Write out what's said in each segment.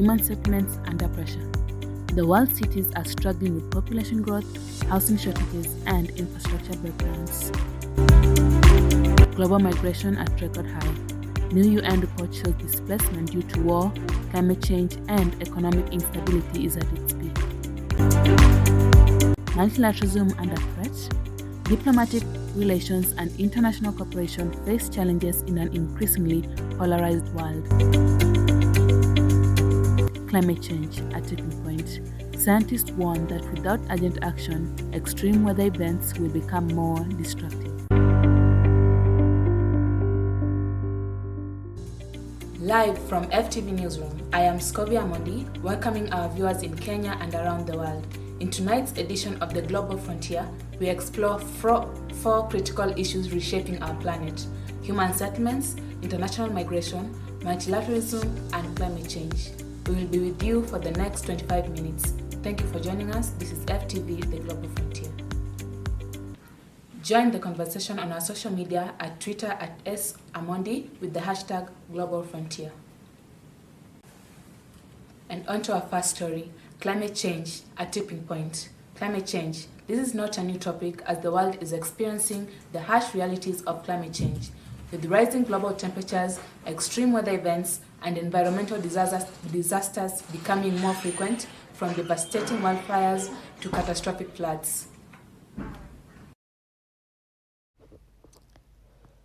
human settlements under pressure. The world's cities are struggling with population growth, housing shortages, and infrastructure breakdowns. Global migration at record high. New UN report shows displacement due to war, climate change, and economic instability is at its peak. Multilateralism under threat. Diplomatic relations and international cooperation face challenges in an increasingly polarized world. Climate change at tipping point. Scientists warn that without urgent action, extreme weather events will become more destructive. Live from FTV Newsroom, I am Scobie Amondi, welcoming our viewers in Kenya and around the world. In tonight's edition of The Global Frontier, we explore four critical issues reshaping our planet: human settlements, international migration, multilateralism, and climate change. We will be with you for the next 25 minutes. Thank you for joining us. This is FTV, The Global Frontier. Join the conversation on our social media at Twitter at @samondi with the hashtag Global Frontier. And on to our first story, climate change at tipping point. Climate change. This is not a new topic as the world is experiencing the harsh realities of climate change. With rising global temperatures, extreme weather events, and environmental disasters becoming more frequent, from devastating wildfires to catastrophic floods.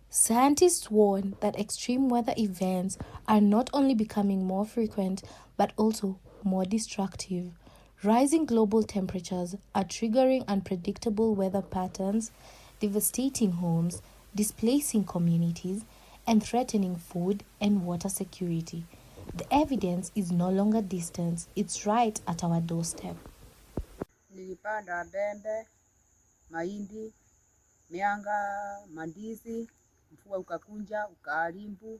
Scientists warn that extreme weather events are not only becoming more frequent, but also more destructive. Rising global temperatures are triggering unpredictable weather patterns, devastating homes, displacing communities, and threatening food and water security. The evidence is no longer distant, it's right at our doorstep. Nilipanda mbembe, mahindi, mianga, mandizi, mvua ukakunja, ukaharibu.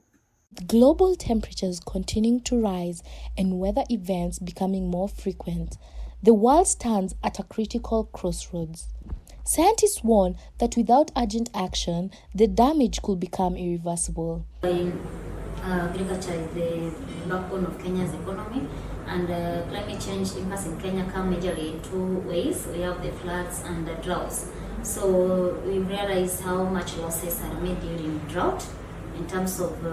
Global temperatures continuing to rise and weather events becoming more frequent, the world stands at a critical crossroads. Scientists warn that without urgent action, the damage could become irreversible. Agriculture is the backbone of Kenya's economy, and climate change impacts in Kenya come majorly in two ways. We have the floods and the droughts. So we realize how much losses are made during drought in terms of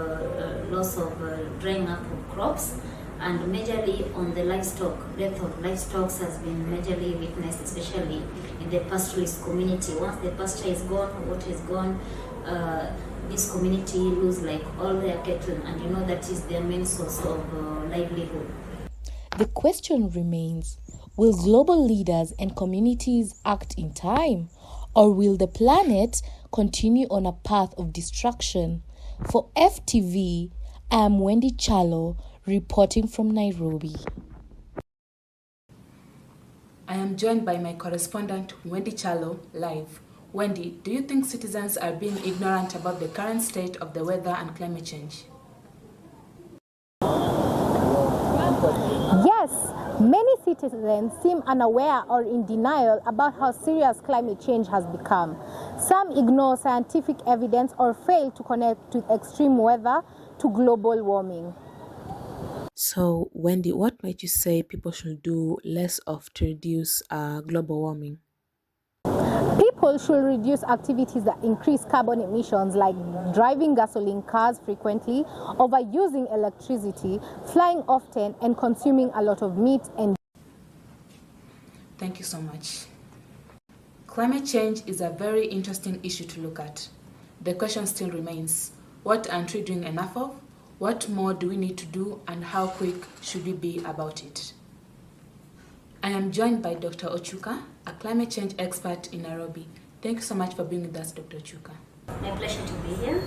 loss of drying up of crops, and majorly on the livestock. Death of livestock has been majorly witnessed, especially in the pastoralist community. Once the pasture is gone, water is gone, this community lose like all their cattle, and you know that is their main source of livelihood. The question remains, will global leaders and communities act in time, or will the planet continue on a path of destruction? For FTV, I am Wendy Chalo, reporting from Nairobi. I am joined by my correspondent, Wendy Chalo, live. Wendy, do you think citizens are being ignorant about the current state of the weather and climate change? Yes, many citizens seem unaware or in denial about how serious climate change has become. Some ignore scientific evidence or fail to connect with extreme weather to global warming. So, Wendy, what might you say people should do less of to reduce global warming? People should reduce activities that increase carbon emissions, like driving gasoline cars frequently, overusing electricity, flying often, and consuming a lot of meat and. Thank you so much. Climate change is a very interesting issue to look at. The question still remains, what aren't we doing enough of? What more do we need to do, and how quick should we be about it? I am joined by Dr. Ochuka, a climate change expert in Nairobi. Thank you so much for being with us, Dr. Ochuka. My pleasure to be here.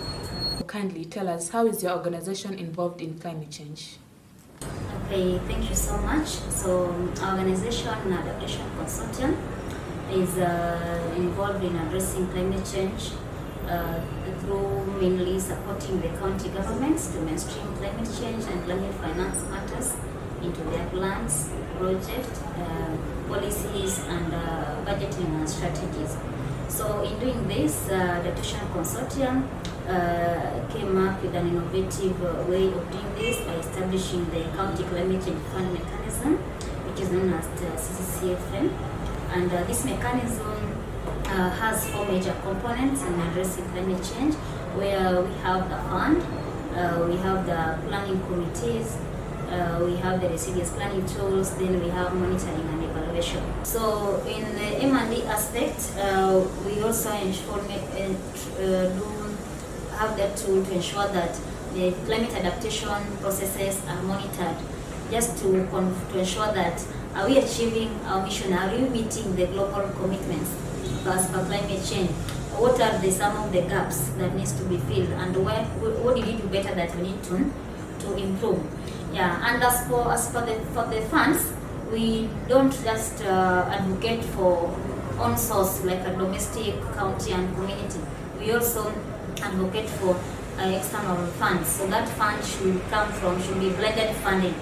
Kindly tell us, how is your organization involved in climate change? Okay, thank you so much. So our organization, Adaptation Consortium, is involved in addressing climate change through mainly supporting the county governments to mainstream climate change and climate finance matters into their plans, projects, policies, and budgeting and strategies. So in doing this, the Adaptation Consortium came up with an innovative way of doing this by establishing the County Climate Change Fund mechanism, which is known as the CCCFM. And this mechanism has 4 major components in addressing climate change, where we have the fund, we have the planning committees, we have the resilience planning tools, then we have monitoring and evaluation. So in the M&E aspect, we also have that tool to ensure that the climate adaptation processes are monitored, just to ensure that are we achieving our mission, are we meeting the global commitments as per climate change, what are some of the gaps that needs to be filled, and what do we do better that we need to improve. Yeah, and as for the funds, we don't just advocate for on source like a domestic, county and community. We also advocate for external funds. So that fund should be blended funding.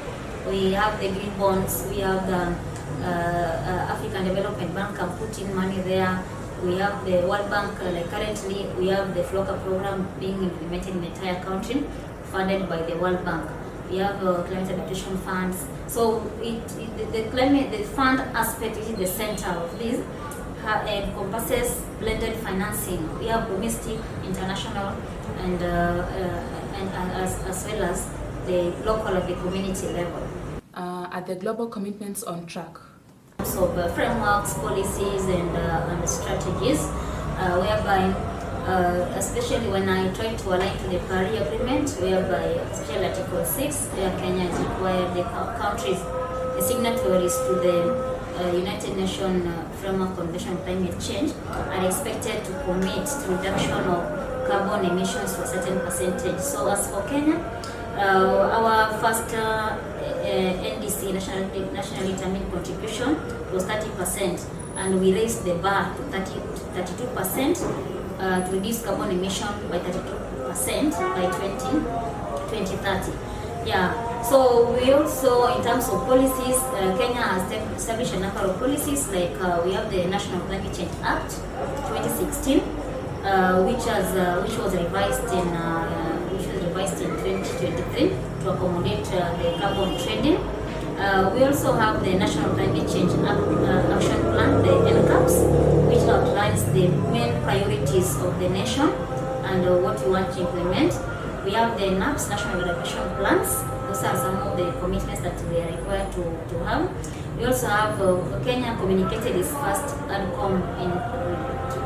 We have the green bonds, we have the African Development Bank can put in money there. We have the World Bank, like currently we have the FLOCA program being implemented in the entire country, funded by the World Bank. We have climate adaptation funds. So the fund aspect is the center of this. Encompasses blended financing. We have domestic, international, and as well as the local at the community level. Are the global commitments on track? So the frameworks, policies, and strategies, whereby, especially when I try to align to the Paris Agreement, whereby, especially Article 6, where Kenya is required, the countries, the signatories to the United Nations Framework Convention on Climate Change, are expected to commit to reduction of carbon emissions to a certain percentage. So as for Kenya, our first NDC, nationally determined contribution, was 30%, and we raised the bar to 32% to reduce carbon emission by 32% by 2030. Yeah. So we also, in terms of policies, Kenya has established a number of policies, like we have the National Climate Change Act 2016, which was revised in 2023 to accommodate the carbon trading. We also have the National Climate Change Action Plan, the NCAPS, which outlines the main priorities of the nation and what we want to implement. We have the NAPS, National Adaptation Plans. Those are some of the commitments that we are required to have. We also have Kenya communicated its first ADCOM in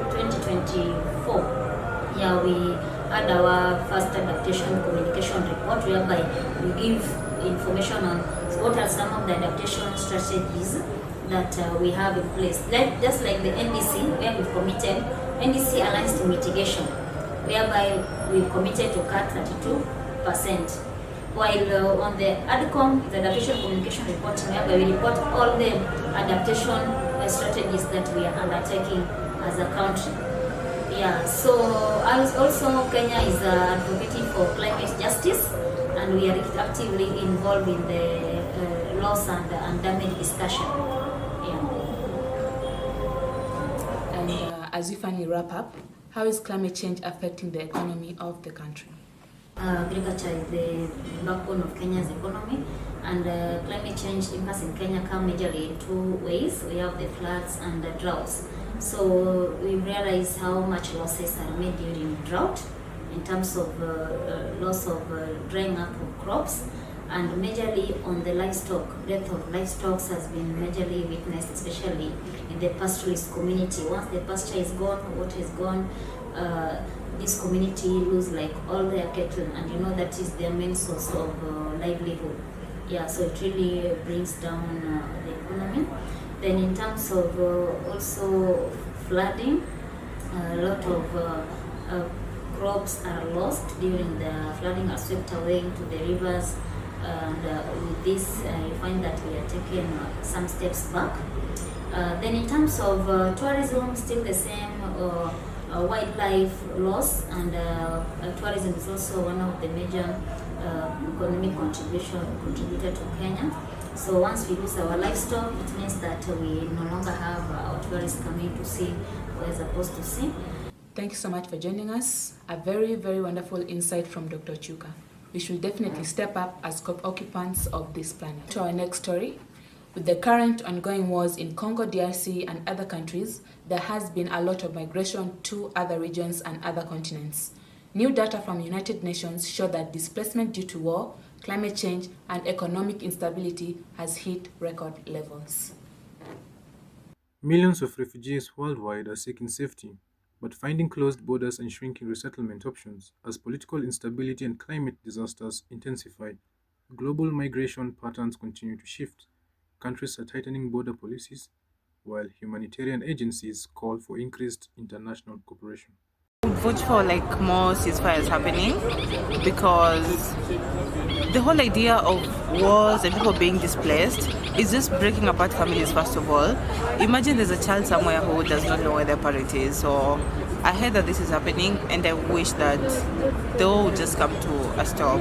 2024. Yeah, we had our first adaptation communication report, whereby we give information on what are some of the adaptation strategies that we have in place. Just like the NDC, where we've committed, NDC aligns to mitigation, whereby we've committed to cut 32%. While on the ADCOM, the adaptation communication reporting, whereby we report all the adaptation strategies that we are undertaking as a country. Yeah, so as also Kenya is advocating for climate justice, and we are actively involved in the loss and damage discussion. Yeah. And as we finally wrap up, how is climate change affecting the economy of the country? Agriculture is the backbone of Kenya's economy, and climate change impacts in Kenya come majorly in 2 ways. We have the floods and the droughts. So we realize how much losses are made during drought in terms of loss of drying up of crops, and majorly on the livestock. Death of livestock has been majorly witnessed, especially in the pastoralist community. Once the pasture is gone, water is gone, this community lose like all their cattle, and you know that is their main source of livelihood. Yeah, so it really brings down the economy. Then in terms of also flooding, a lot of crops are lost during the flooding, are swept away into the rivers, and with this you find that we are taking some steps back. Then in terms of tourism, still the same. Wildlife loss, and tourism is also one of the major economic contributor to Kenya. So once we lose our livestock, it means that we no longer have our tourists coming to see what we're supposed to see. Thank you so much for joining us. A very, very wonderful insight from Dr. Chuka. We should definitely step up as occupants of this planet. To our next story. With the current ongoing wars in Congo, DRC, and other countries, there has been a lot of migration to other regions and other continents. New data from United Nations show that displacement due to war, climate change, and economic instability has hit record levels. Millions of refugees worldwide are seeking safety, but finding closed borders and shrinking resettlement options as political instability and climate disasters intensify. Global migration patterns continue to shift. Countries are tightening border policies, while humanitarian agencies call for increased international cooperation. Would vote for like more ceasefires happening because the whole idea of wars and people being displaced is just breaking apart families. First of all, imagine there's a child somewhere who does not know where their parent is. So I heard that this is happening, and I wish that they all would just come to a stop.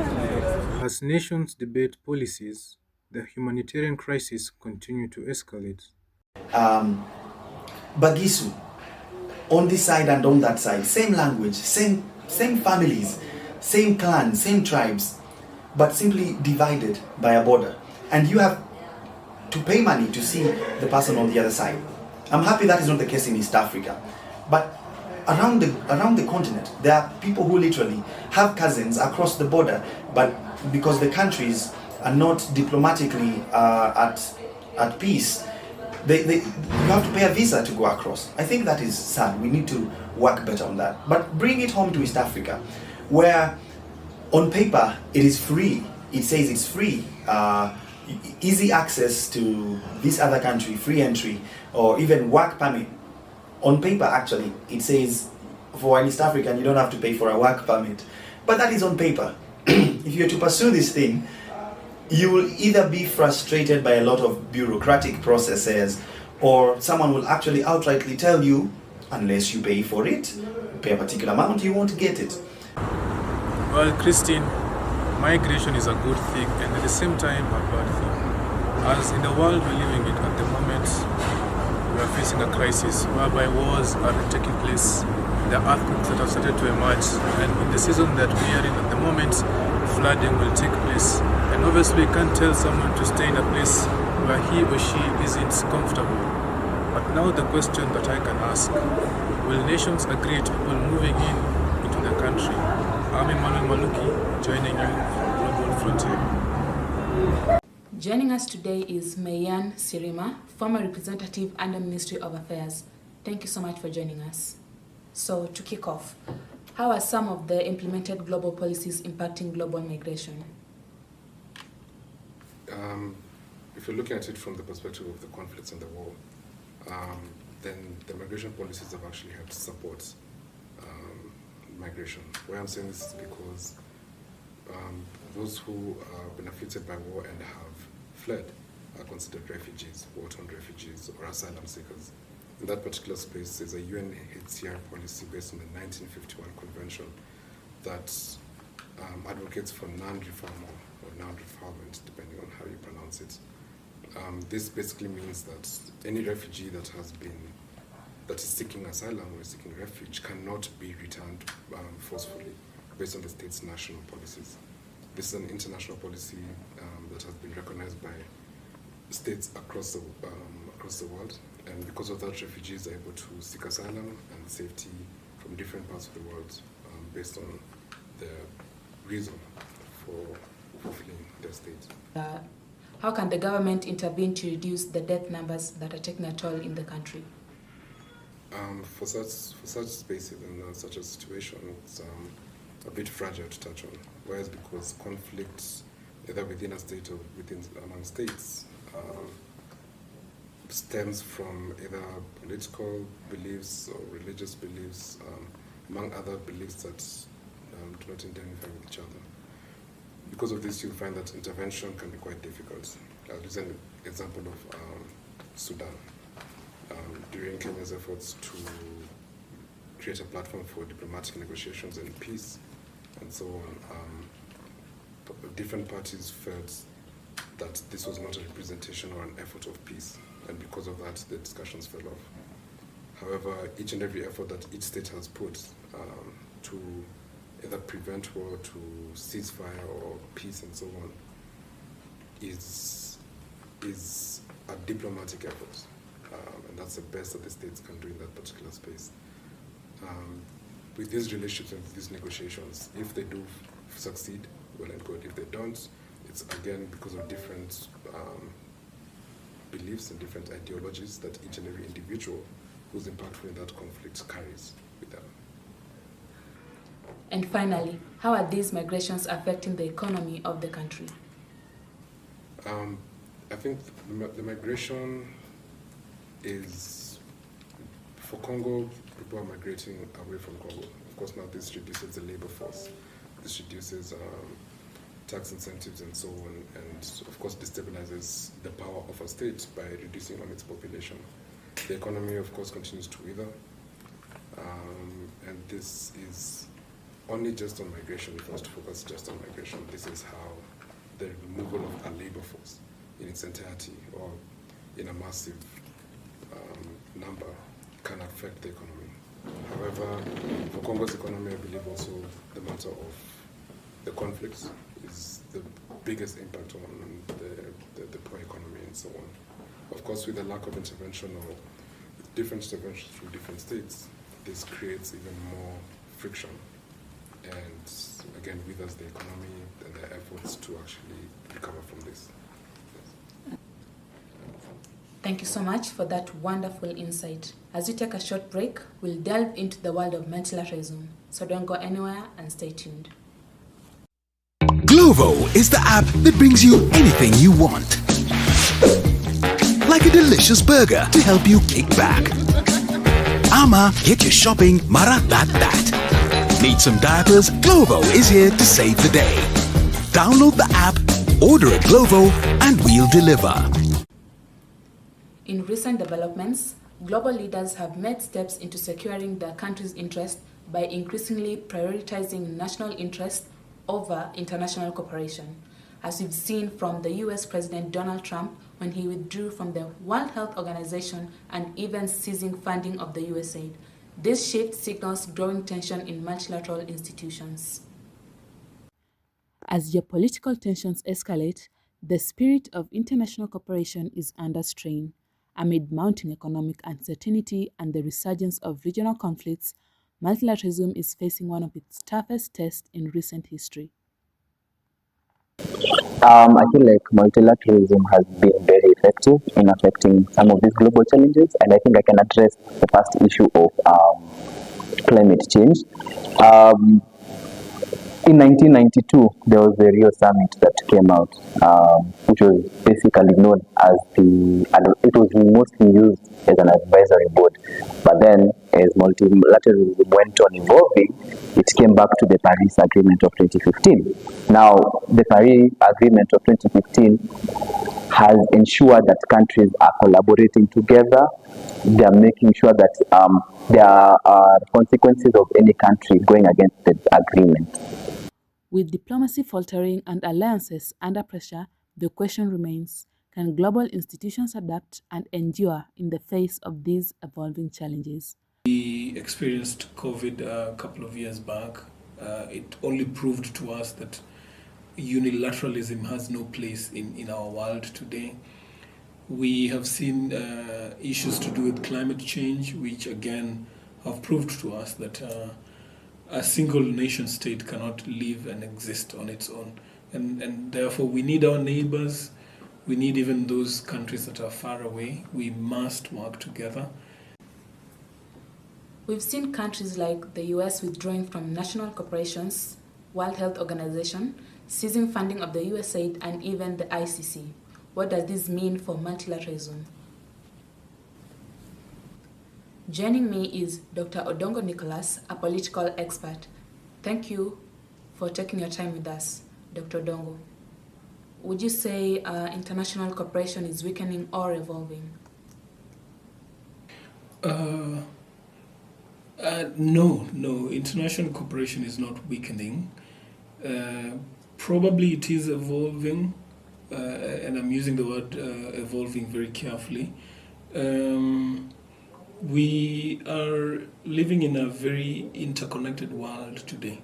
As nations debate policies, the humanitarian crisis continues to escalate. Bagisu, on this side and on that side, same language, same families, same clans, same tribes, but simply divided by a border. And you have to pay money to see the person on the other side. I'm happy that is not the case in East Africa, but around the continent, there are people who literally have cousins across the border, but because the countries are not diplomatically at peace, you have to pay a visa to go across. I think that is sad. We need to work better on that. But bring it home to East Africa, where on paper it is free. It says it's free, easy access to this other country, free entry, or even work permit. On paper, actually, it says for an East African you don't have to pay for a work permit. But that is on paper. If you're to pursue this thing, you will either be frustrated by a lot of bureaucratic processes, or someone will actually outrightly tell you, unless you pay for it, pay a particular amount, you won't get it. Well, Christine, migration is a good thing and at the same time a bad thing. As in the world we're living in at the moment, we are facing a crisis whereby wars are taking place, there are earthquakes that have started to emerge, and in the season that we are in at the moment, flooding will take place. And obviously you can't tell someone to stay in a place where he or she isn't comfortable. But now the question that I can ask, will nations agree to people moving into the country? I'm Emmanuel Maluki, joining you from Global Frontier. Joining us today is Mayan Sirima, former representative under Ministry of Affairs. Thank you so much for joining us. So to kick off, how are some of the implemented global policies impacting global migration? If you're looking at it from the perspective of the conflicts and the war, then the migration policies have actually helped support migration. Why I'm saying this is because those who are benefited by war and have fled are considered refugees, war-torn refugees, or asylum seekers. In that particular space, there's a UNHCR policy based on the 1951 convention that advocates for non-refoulement or non-refoulement, depending on how you pronounce it. This basically means that any refugee that is seeking asylum or seeking refuge cannot be returned forcefully based on the state's national policies. This is an international policy that has been recognized by states across the world, and because of that, refugees are able to seek asylum and safety from different parts of the world based on their reason for fleeing their state. How can the government intervene to reduce the death numbers that are taking a toll in the country? For such spaces and such a situation, it's a bit fragile to touch on. Whereas because conflicts, either within a state or among states, stems from either political beliefs or religious beliefs, among other beliefs that do not identify with each other. Because of this, you'll find that intervention can be quite difficult. I'll use an example of Sudan. During Kenya's efforts to create a platform for diplomatic negotiations and peace and so on, different parties felt that this was not a representation or an effort of peace, and because of that, the discussions fell off. However, each and every effort that each state has put to either prevent war, to ceasefire or peace and so on, is a diplomatic effort. And that's the best that the states can do in that particular space. With these relationships and these negotiations, if they do succeed, well and good. If they don't, it's again because of different beliefs and different ideologies that each and every individual who's impactful in that conflict carries with them. And finally, how are these migrations affecting the economy of the country? I think the migration is, for Congo, people are migrating away from Congo. Of course, now this reduces the labor force. This reduces tax incentives and so on, and of course destabilizes the power of a state by reducing on its population. The economy, of course, continues to wither, and this is only just on migration. If I was to focus just on migration, this is how the removal of a labor force in its entirety or in a massive number can affect the economy. However, for Congo's economy, I believe also the matter of the conflicts is the biggest impact on the poor economy and so on. Of course, with the lack of intervention or with different interventions from different states, this creates even more friction and again withers the economy and the efforts to actually recover from this. Thank you so much for that wonderful insight. As we take a short break, we'll delve into the world of multilateralism. So don't go anywhere and stay tuned. Glovo is the app that brings you anything you want. Like a delicious burger to help you kick back. Ama, get your shopping mara that. Need some diapers? Glovo is here to save the day. Download the app, order at Glovo, and we'll deliver. In recent developments, global leaders have made steps into securing their country's interest by increasingly prioritizing national interest over international cooperation, as we've seen from the US President Donald Trump when he withdrew from the World Health Organization and even ceasing funding of the USAID. This shift signals growing tension in multilateral institutions. As geopolitical tensions escalate, the spirit of international cooperation is under strain. Amid mounting economic uncertainty and the resurgence of regional conflicts, multilateralism is facing one of its toughest tests in recent history. I feel like multilateralism has been very effective in affecting some of these global challenges, and I think I can address the first issue of climate change. In 1992, there was the Rio Summit that came out, which was basically known as it was mostly used as an advisory board. But then, as multilateralism went on evolving, it came back to the Paris Agreement of 2015. Now, the Paris Agreement of 2015 has ensured that countries are collaborating together. They are making sure that there are consequences of any country going against the agreement. With diplomacy faltering and alliances under pressure, the question remains, can global institutions adapt and endure in the face of these evolving challenges? We experienced COVID a couple of years back. It only proved to us that unilateralism has no place in our world today. We have seen issues to do with climate change, which again have proved to us that a single nation state cannot live and exist on its own. And therefore we need our neighbors, we need even those countries that are far away. We must work together. We've seen countries like the US withdrawing from national corporations, World Health Organization, ceasing funding of the USAID and even the ICC. What does this mean for multilateralism? Joining me is Dr. Odongo Nicholas, a political expert. Thank you for taking your time with us, Dr. Odongo. Would you say international cooperation is weakening or evolving? No, international cooperation is not weakening. Probably it is evolving, and I'm using the word evolving very carefully. We are living in a very interconnected world today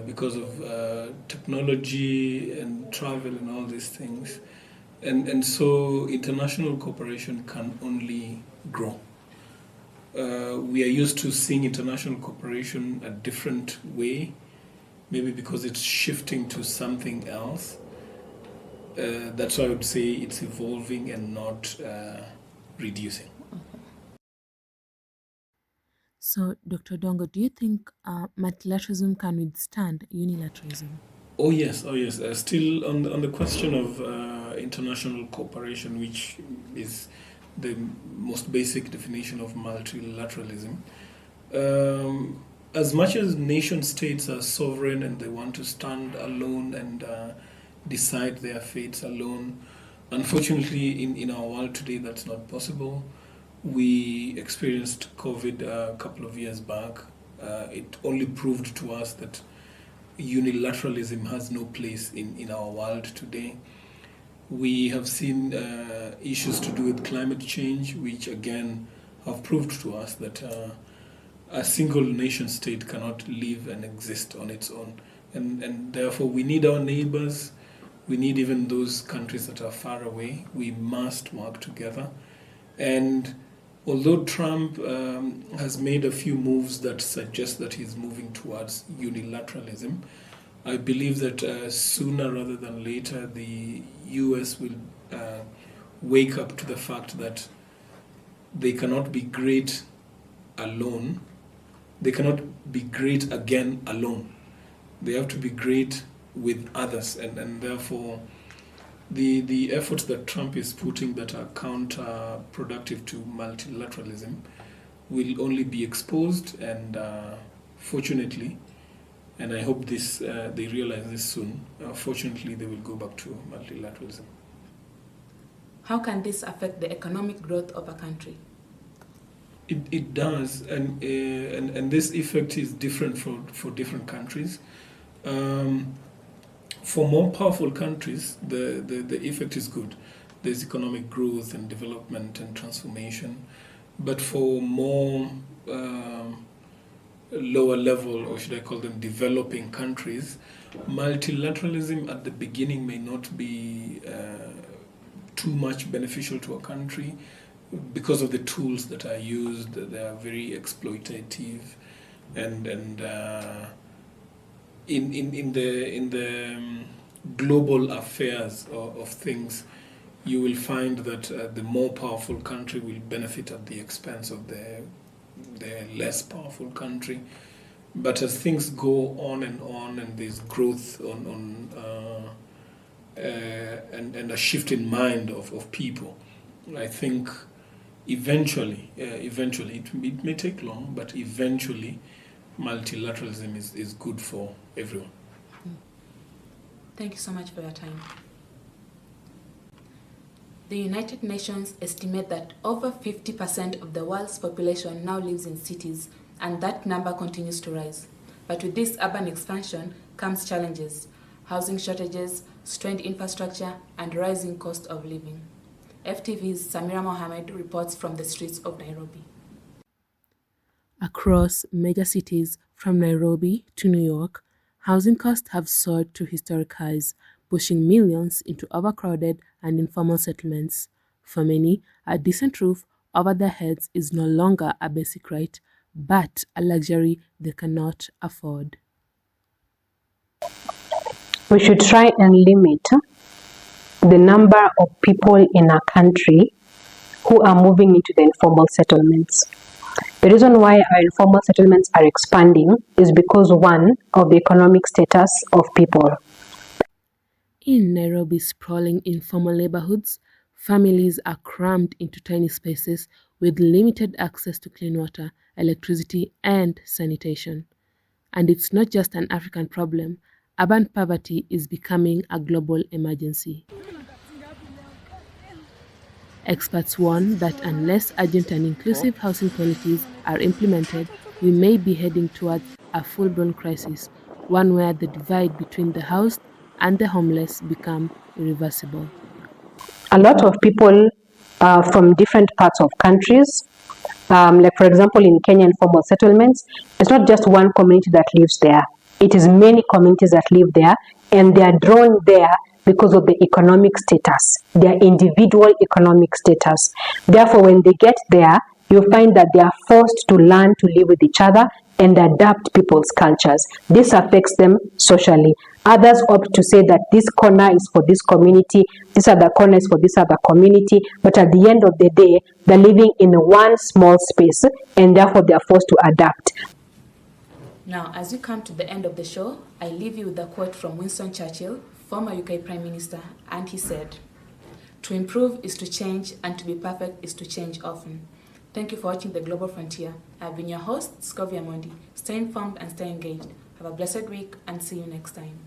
because of technology and travel and all these things. And so international cooperation can only grow. We are used to seeing international cooperation a different way, maybe because it's shifting to something else. That's why I would say it's evolving and not reducing. So, Dr. Dongo, do you think multilateralism can withstand unilateralism? Oh yes. Still on the question of international cooperation, which is the most basic definition of multilateralism. As much as nation states are sovereign and they want to stand alone and decide their fates alone, unfortunately, in our world today, that's not possible. We experienced COVID a couple of years back. It only proved to us that unilateralism has no place in our world today. We have seen issues to do with climate change, which again have proved to us that a single nation state cannot live and exist on its own. And therefore, we need our neighbors. We need even those countries that are far away. We must work together. And although Trump has made a few moves that suggest that he's moving towards unilateralism, I believe that sooner rather than later, the US will wake up to the fact that they cannot be great alone. They cannot be great again alone. They have to be great with others, and therefore the efforts that Trump is putting that are counterproductive to multilateralism will only be exposed, and fortunately, and I hope they realize this soon, fortunately they will go back to multilateralism. How can this affect the economic growth of a country? It does, and this effect is different for different countries. For more powerful countries, the effect is good. There's economic growth and development and transformation. But for more lower level, or should I call them developing countries, multilateralism at the beginning may not be too much beneficial to a country because of the tools that are used. They are very exploitative, and in the global affairs of things, you will find that the more powerful country will benefit at the expense of the less powerful country. But as things go on, and there's growth and a shift in mind of people, I think eventually it may take long, but eventually multilateralism is good for everyone. Thank you so much for your time. The United Nations estimate that over 50% of the world's population now lives in cities, and that number continues to rise. But with this urban expansion comes challenges: housing shortages, strained infrastructure, and rising cost of living. FTV's Samira Mohammed reports from the streets of Nairobi. Across major cities from Nairobi to New York, housing costs have soared to historic highs, pushing millions into overcrowded and informal settlements. For many, a decent roof over their heads is no longer a basic right, but a luxury they cannot afford. We should try and limit the number of people in our country who are moving into the informal settlements. The reason why our informal settlements are expanding is because, one, of the economic status of people. In Nairobi's sprawling informal neighborhoods, families are crammed into tiny spaces with limited access to clean water, electricity, and sanitation. And it's not just an African problem. Urban poverty is becoming a global emergency. Experts warn that unless urgent and inclusive housing policies are implemented, we may be heading towards a full-blown crisis, one where the divide between the housed and the homeless become irreversible. A lot of people from different parts of countries Like for example, in Kenya informal settlements, it's not just one community that lives there. It is many communities that live there, and they are drawn there because of the economic status, their individual economic status. Therefore, when they get there, you find that they are forced to learn to live with each other and adapt people's cultures. This affects them socially. Others opt to say that this corner is for this community, this other corner is for this other community, but at the end of the day, they're living in one small space, and therefore they are forced to adapt. Now, as we come to the end of the show, I leave you with a quote from Winston Churchill, former UK Prime Minister, and he said, "To improve is to change, and to be perfect is to change often." Thank you for watching The Global Frontier. I've been your host, Scovia Mondi. Stay informed and stay engaged. Have a blessed week and see you next time.